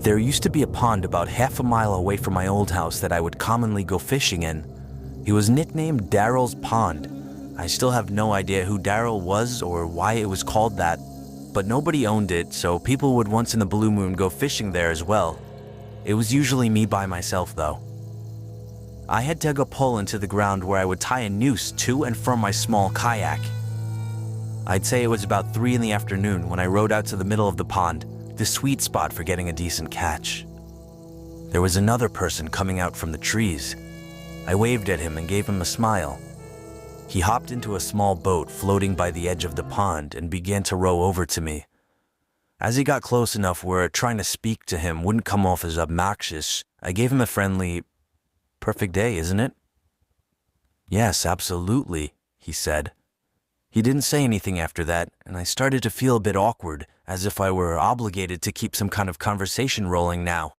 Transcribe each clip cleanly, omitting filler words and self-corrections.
There used to be a pond about half a mile away from my old house that I would commonly go fishing in. It was nicknamed Daryl's Pond. I still have no idea who Daryl was or why it was called that, but nobody owned it, so people would once in the blue moon go fishing there as well. It was usually me by myself though. I had dug a pole into the ground where I would tie a noose to and from my small kayak. I'd say it was about 3 in the afternoon when I rowed out to the middle of the pond, the sweet spot for getting a decent catch. There was another person coming out from the trees. I waved at him and gave him a smile. He hopped into a small boat floating by the edge of the pond and began to row over to me. As he got close enough where trying to speak to him wouldn't come off as obnoxious, I gave him a friendly, "Perfect day, isn't it?" "Yes, absolutely," he said. He didn't say anything after that, and I started to feel a bit awkward, as if I were obligated to keep some kind of conversation rolling now.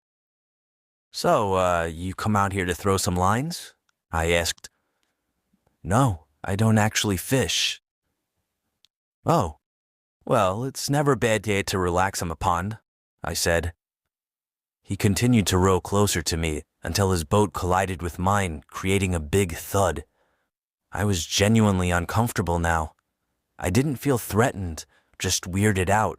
"So, you come out here to throw some lines?" I asked. "No, I don't actually fish." "Oh, well, it's never a bad day to relax on the pond," I said. He continued to row closer to me until his boat collided with mine, creating a big thud. I was genuinely uncomfortable now. I didn't feel threatened, just weirded out.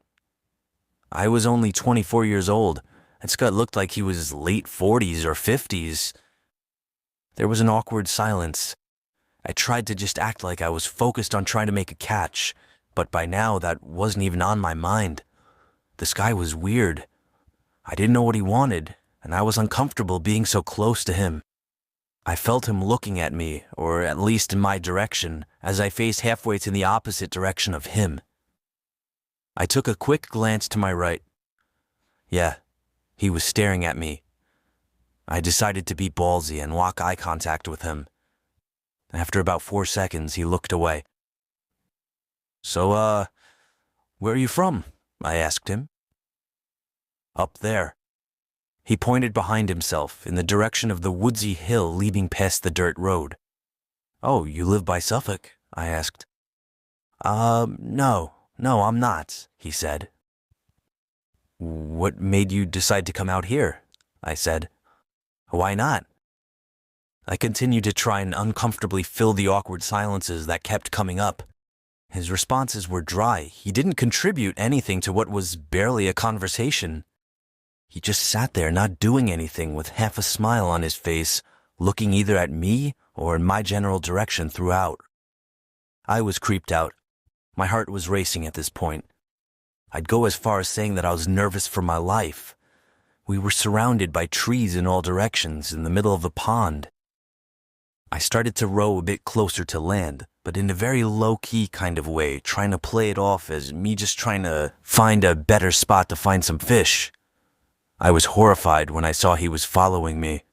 I was only 24 years old, and Scott looked like he was late 40s or 50s. There was an awkward silence. I tried to just act like I was focused on trying to make a catch, but by now that wasn't even on my mind. This guy was weird. I didn't know what he wanted, and I was uncomfortable being so close to him. I felt him looking at me, or at least in my direction, as I faced halfway to the opposite direction of him. I took a quick glance to my right. Yeah, he was staring at me. I decided to be ballsy and lock eye contact with him. After about 4 seconds, he looked away. "So, where are you from?" I asked him. "Up there." He pointed behind himself in the direction of the woodsy hill leading past the dirt road. "Oh, you live by Suffolk?" I asked. No, I'm not," he said. "What made you decide to come out here?" I said. "Why not?" I continued to try and uncomfortably fill the awkward silences that kept coming up. His responses were dry. He didn't contribute anything to what was barely a conversation. He just sat there not doing anything with half a smile on his face, looking either at me or in my general direction throughout. I was creeped out. My heart was racing at this point. I'd go as far as saying that I was nervous for my life. We were surrounded by trees in all directions in the middle of a pond. I started to row a bit closer to land, but in a very low-key kind of way, trying to play it off as me just trying to find a better spot to find some fish. I was horrified when I saw he was following me.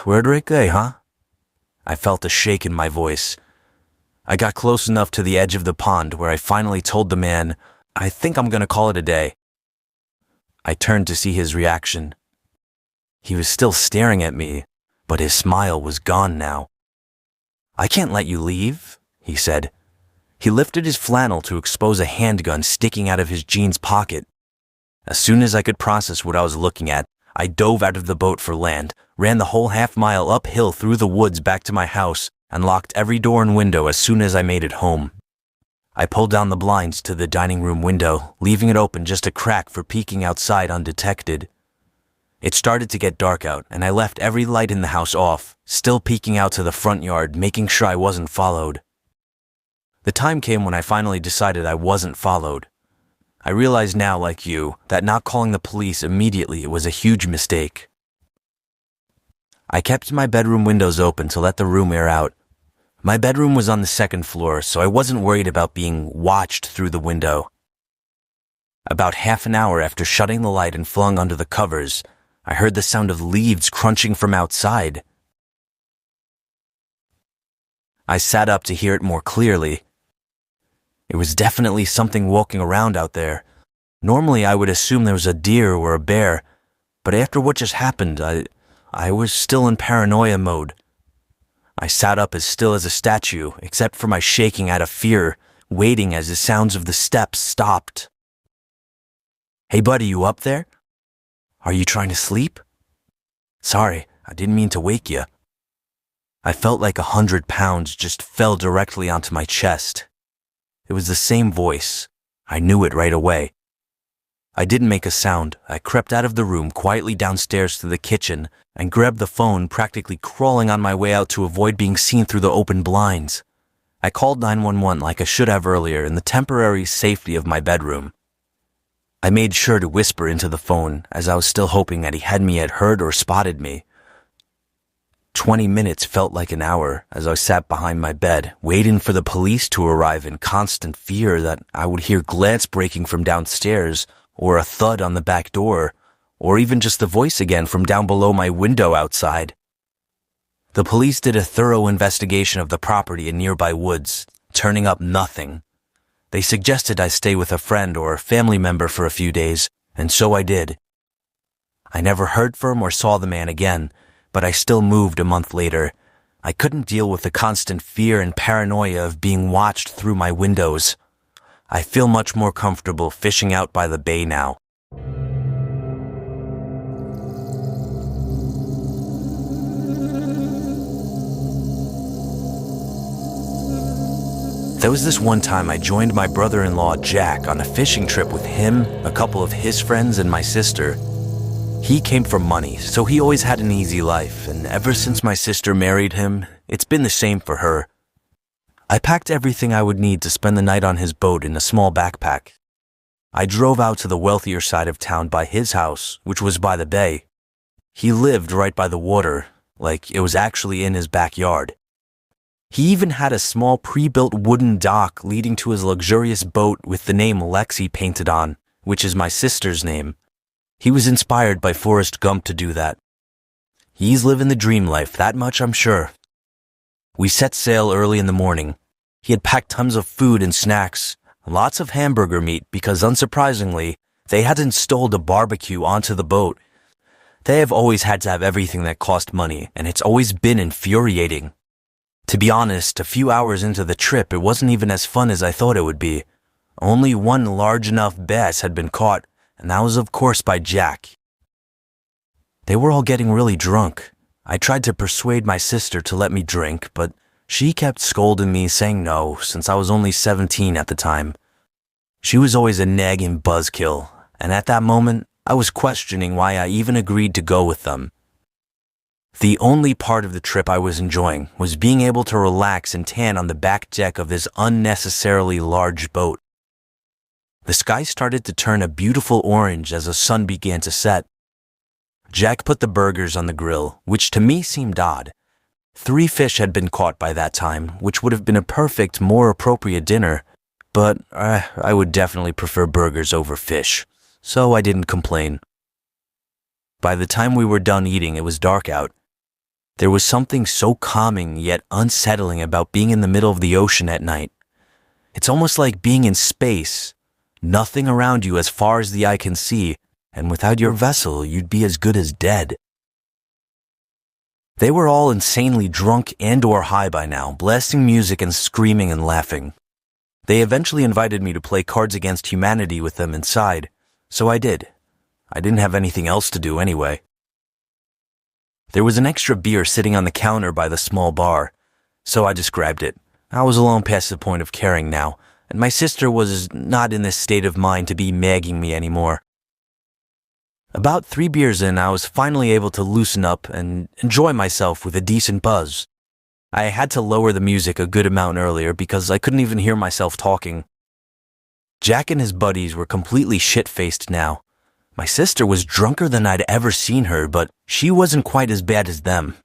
"Where'd Rick go, huh?" I felt a shake in my voice. I got close enough to the edge of the pond where I finally told the man, "I think I'm gonna call it a day." I turned to see his reaction. He was still staring at me, but his smile was gone now. "I can't let you leave," he said. He lifted his flannel to expose a handgun sticking out of his jeans pocket. As soon as I could process what I was looking at, I dove out of the boat for land, ran the whole half-mile uphill through the woods back to my house, and locked every door and window as soon as I made it home. I pulled down the blinds to the dining room window, leaving it open just a crack for peeking outside undetected. It started to get dark out, and I left every light in the house off, still peeking out to the front yard, making sure I wasn't followed. The time came when I finally decided I wasn't followed. I realize now, like you, that not calling the police immediately was a huge mistake. I kept my bedroom windows open to let the room air out. My bedroom was on the 2nd floor, so I wasn't worried about being watched through the window. About half an hour after shutting the light and flung under the covers, I heard the sound of leaves crunching from outside. I sat up to hear it more clearly. It was definitely something walking around out there. Normally I would assume there was a deer or a bear, but after what just happened, I was still in paranoia mode. I sat up as still as a statue, except for my shaking out of fear, waiting as the sounds of the steps stopped. "Hey buddy, you up there?" Are you trying to sleep? Sorry, I didn't mean to wake you. I felt like 100 pounds just fell directly onto my chest. It was the same voice. I knew it right away. I didn't make a sound. I crept out of the room quietly downstairs to the kitchen and grabbed the phone, practically crawling on my way out to avoid being seen through the open blinds. I called 911 like I should have earlier in the temporary safety of my bedroom. I made sure to whisper into the phone as I was still hoping that he had heard or spotted me. 20 minutes felt like an hour as I sat behind my bed, waiting for the police to arrive in constant fear that I would hear glass breaking from downstairs or a thud on the back door, or even just the voice again from down below my window outside. The police did a thorough investigation of the property in nearby woods, turning up nothing. They suggested I stay with a friend or a family member for a few days, and so I did. I never heard from or saw the man again, but I still moved a month later. I couldn't deal with the constant fear and paranoia of being watched through my windows. I feel much more comfortable fishing out by the bay now. There was this one time I joined my brother-in-law Jack on a fishing trip with him, a couple of his friends, and my sister. He came from money, so he always had an easy life, and ever since my sister married him, it's been the same for her. I packed everything I would need to spend the night on his boat in a small backpack. I drove out to the wealthier side of town by his house, which was by the bay. He lived right by the water, like it was actually in his backyard. He even had a small pre-built wooden dock leading to his luxurious boat with the name Lexi painted on, which is my sister's name. He was inspired by Forrest Gump to do that. He's living the dream life, that much I'm sure. We set sail early in the morning. He had packed tons of food and snacks, lots of hamburger meat because, unsurprisingly, they had installed a barbecue onto the boat. They have always had to have everything that cost money, and it's always been infuriating. To be honest, a few hours into the trip, it wasn't even as fun as I thought it would be. Only one large enough bass had been caught, and that was of course by Jack. They were all getting really drunk. I tried to persuade my sister to let me drink, but she kept scolding me, saying no, since I was only 17 at the time. She was always a nagging buzzkill, and at that moment, I was questioning why I even agreed to go with them. The only part of the trip I was enjoying was being able to relax and tan on the back deck of this unnecessarily large boat. The sky started to turn a beautiful orange as the sun began to set. Jack put the burgers on the grill, which to me seemed odd. 3 fish had been caught by that time, which would have been a perfect, more appropriate dinner, but I would definitely prefer burgers over fish, so I didn't complain. By the time we were done eating, it was dark out. There was something so calming yet unsettling about being in the middle of the ocean at night. It's almost like being in space. Nothing around you as far as the eye can see, and without your vessel, you'd be as good as dead. They were all insanely drunk and/or high by now, blasting music and screaming and laughing. They eventually invited me to play Cards Against Humanity with them inside, so I did. I didn't have anything else to do anyway. There was an extra beer sitting on the counter by the small bar, so I just grabbed it. I was long past the point of caring now, and my sister was not in this state of mind to be nagging me anymore. About 3 beers in, I was finally able to loosen up and enjoy myself with a decent buzz. I had to lower the music a good amount earlier because I couldn't even hear myself talking. Jack and his buddies were completely shit-faced now. My sister was drunker than I'd ever seen her, but she wasn't quite as bad as them.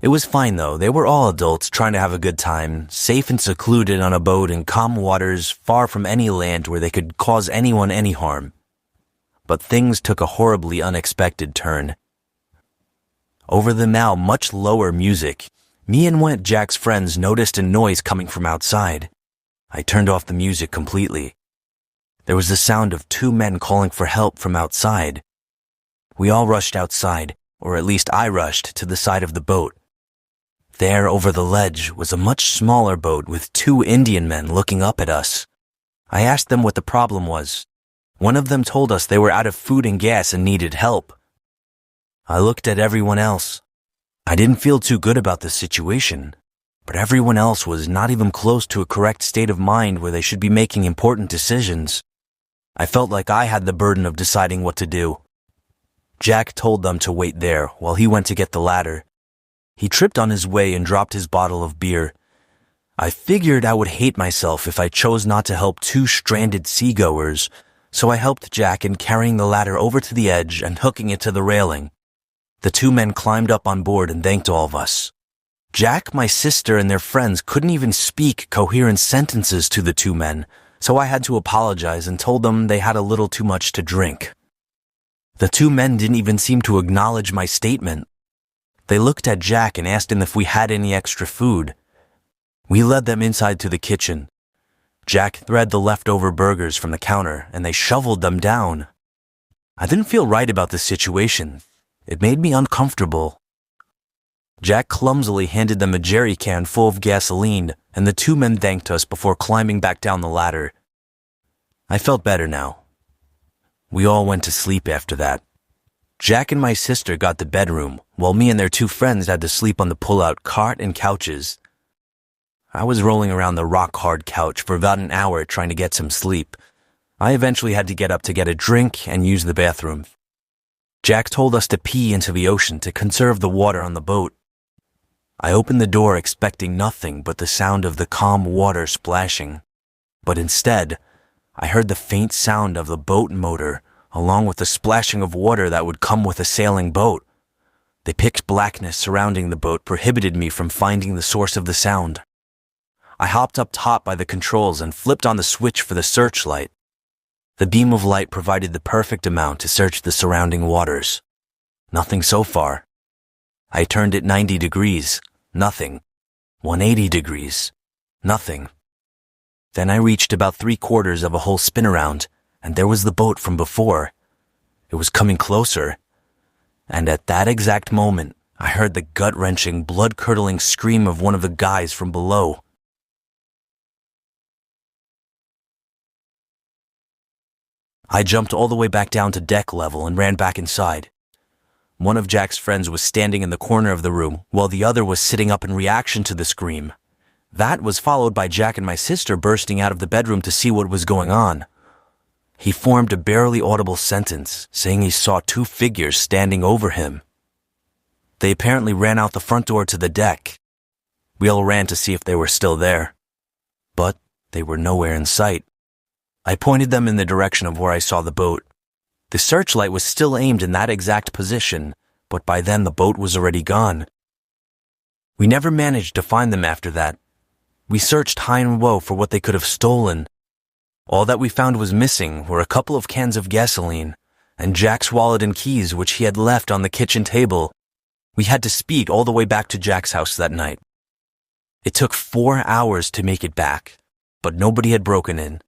It was fine though, they were all adults trying to have a good time, safe and secluded on a boat in calm waters far from any land where they could cause anyone any harm. But things took a horribly unexpected turn. Over the now much lower music, me and one of Jack's friends noticed a noise coming from outside. I turned off the music completely. There was the sound of 2 men calling for help from outside. We all rushed outside, or at least I rushed to the side of the boat. There, over the ledge, was a much smaller boat with 2 Indian men looking up at us. I asked them what the problem was. One of them told us they were out of food and gas and needed help. I looked at everyone else. I didn't feel too good about this situation, but everyone else was not even close to a correct state of mind where they should be making important decisions. I felt like I had the burden of deciding what to do. Jack told them to wait there while he went to get the ladder. He tripped on his way and dropped his bottle of beer. I figured I would hate myself if I chose not to help two stranded seagoers, so I helped Jack in carrying the ladder over to the edge and hooking it to the railing. The two men climbed up on board and thanked all of us. Jack, my sister, and their friends couldn't even speak coherent sentences to the two men, so I had to apologize and told them they had a little too much to drink. The two men didn't even seem to acknowledge my statement. They looked at Jack and asked him if we had any extra food. We led them inside to the kitchen. Jack threaded the leftover burgers from the counter, and they shoveled them down. I didn't feel right about the situation. It made me uncomfortable. Jack clumsily handed them a jerry can full of gasoline, and the two men thanked us before climbing back down the ladder. I felt better now. We all went to sleep after that. Jack and my sister got the bedroom, while me and their two friends had to sleep on the pull-out cot and couches. I was rolling around the rock-hard couch for about an hour trying to get some sleep. I eventually had to get up to get a drink and use the bathroom. Jack told us to pee into the ocean to conserve the water on the boat. I opened the door expecting nothing but the sound of the calm water splashing. But instead, I heard the faint sound of the boat motor, along with the splashing of water that would come with a sailing boat. The pitch blackness surrounding the boat prohibited me from finding the source of the sound. I hopped up top by the controls and flipped on the switch for the searchlight. The beam of light provided the perfect amount to search the surrounding waters. Nothing so far. I turned it 90 degrees. Nothing. 180 degrees. Nothing. Then I reached about 3/4 of a whole spin around, and there was the boat from before. It was coming closer. And at that exact moment, I heard the gut-wrenching, blood-curdling scream of one of the guys from below. I jumped all the way back down to deck level and ran back inside. One of Jack's friends was standing in the corner of the room, while the other was sitting up in reaction to the scream. That was followed by Jack and my sister bursting out of the bedroom to see what was going on. He formed a barely audible sentence, saying he saw two figures standing over him. They apparently ran out the front door to the deck. We all ran to see if they were still there. But they were nowhere in sight. I pointed them in the direction of where I saw the boat. The searchlight was still aimed in that exact position, but by then the boat was already gone. We never managed to find them after that. We searched high and low for what they could have stolen. All that we found was missing were a couple of cans of gasoline and Jack's wallet and keys, which he had left on the kitchen table. We had to speed all the way back to Jack's house that night. It took 4 hours to make it back, but nobody had broken in.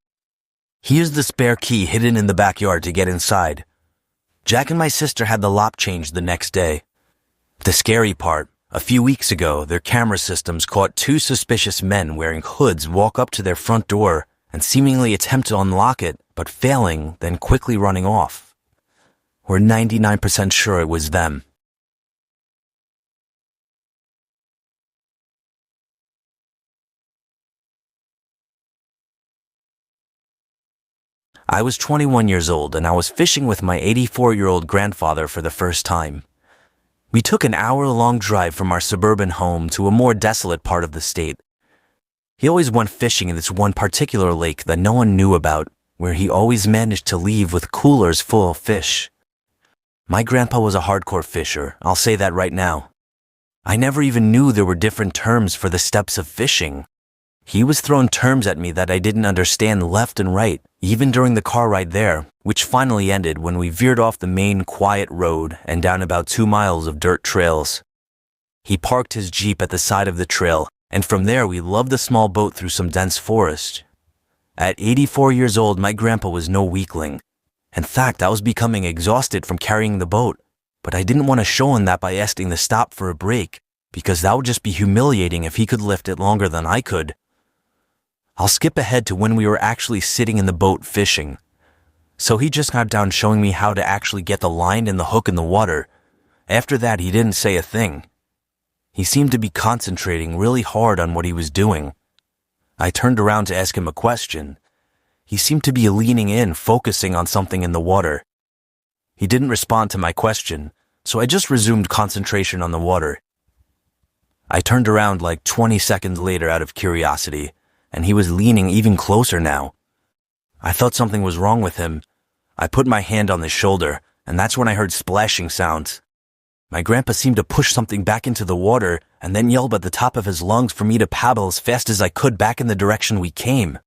Here's the spare key hidden in the backyard to get inside. Jack and my sister had the lock changed the next day. The scary part, a few weeks ago, their camera systems caught two suspicious men wearing hoods walk up to their front door and seemingly attempt to unlock it, but failing, then quickly running off. We're 99% sure it was them. I was 21 years old and I was fishing with my 84-year-old grandfather for the first time. We took an hour-long drive from our suburban home to a more desolate part of the state. He always went fishing in this one particular lake that no one knew about, where he always managed to leave with coolers full of fish. My grandpa was a hardcore fisher, I'll say that right now. I never even knew there were different terms for the steps of fishing. He was throwing terms at me that I didn't understand left and right, even during the car ride there, which finally ended when we veered off the main quiet road and down about 2 miles of dirt trails. He parked his Jeep at the side of the trail, and from there we loved the small boat through some dense forest. At 84 years old, my grandpa was no weakling. In fact, I was becoming exhausted from carrying the boat, but I didn't want to show him that by asking to stop for a break, because that would just be humiliating if he could lift it longer than I could. I'll skip ahead to when we were actually sitting in the boat fishing. So he just got down showing me how to actually get the line and the hook in the water, After that, he didn't say a thing. He seemed to be concentrating really hard on what he was doing. I turned around to ask him a question. He seemed to be leaning in, focusing on something in the water. He didn't respond to my question, so I just resumed concentration on the water. I turned around like 20 seconds later out of curiosity, and he was leaning even closer now. I thought something was wrong with him. I put my hand on his shoulder, and that's when I heard splashing sounds. My grandpa seemed to push something back into the water and then yelled at the top of his lungs for me to paddle as fast as I could back in the direction we came.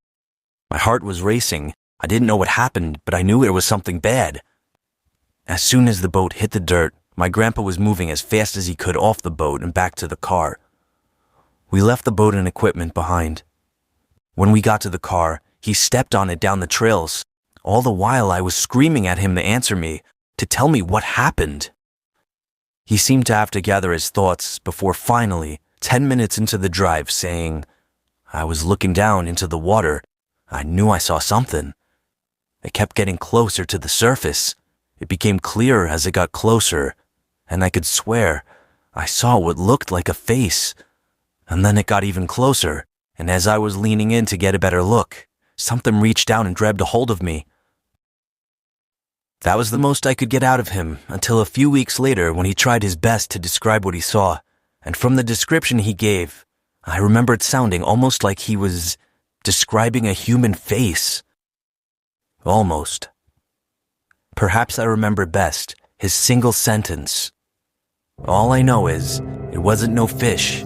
My heart was racing. I didn't know what happened, but I knew it was something bad. As soon as the boat hit the dirt, my grandpa was moving as fast as he could off the boat and back to the car. We left the boat and equipment behind. When we got to the car, he stepped on it down the trails. All the while I was screaming at him to answer me, to tell me what happened. He seemed to have to gather his thoughts before finally, 10 minutes into the drive, saying, "I was looking down into the water. I knew I saw something. It kept getting closer to the surface. It became clearer as it got closer, and I could swear I saw what looked like a face. And then it got even closer, and as I was leaning in to get a better look, something reached down and grabbed a hold of me." That was the most I could get out of him until a few weeks later when he tried his best to describe what he saw, and from the description he gave, I remember it sounding almost like he was describing a human face. Almost. Perhaps I remember best his single sentence. "All I know is, it wasn't no fish,